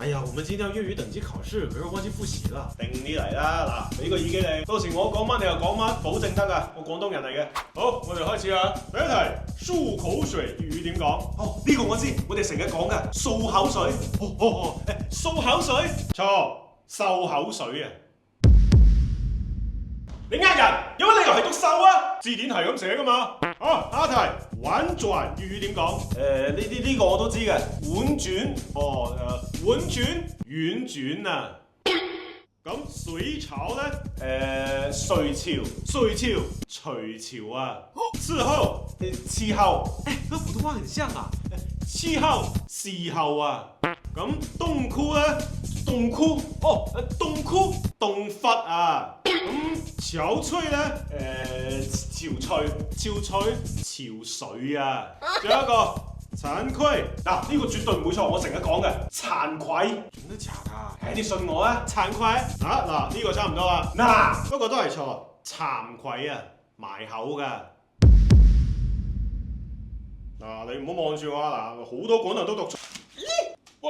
呀，我們今天要粵語等級考試，沒人忘記複習啦。定啲嚟啦，嗱，俾個耳機你，到時我講乜你又講乜，保證得噶，我廣東人嚟嘅。好，我哋開始啦。第一題，漱口水粵語點講？哦，呢個我知，我哋成日講嘅漱口水。漱口水？錯，漱口水啊！你呃人，有乜理由係讀秀啊？字典係咁寫噶嘛。好，下一題，婉轉粵語點講？呢個我都知嘅，婉轉。婉轉，婉轉啊。咁水潮咧？隋朝，隋朝啊。伺候，伺候，和普通話很像啊。伺候，伺候啊。咁冬菇咧？凍菇，凍菇，凍忽啊。咁憔悴咧？憔悴，憔水啊。仲有一個慚愧，嗱呢個絕對唔會錯，我成日講嘅慚愧。真的假的？你信我啊，慚愧。嗱呢個差唔多啦。嗱，不過都係錯，慚愧啊，埋口噶。嗱你唔好望住我啊，嗱好多廣東人都讀錯。喂。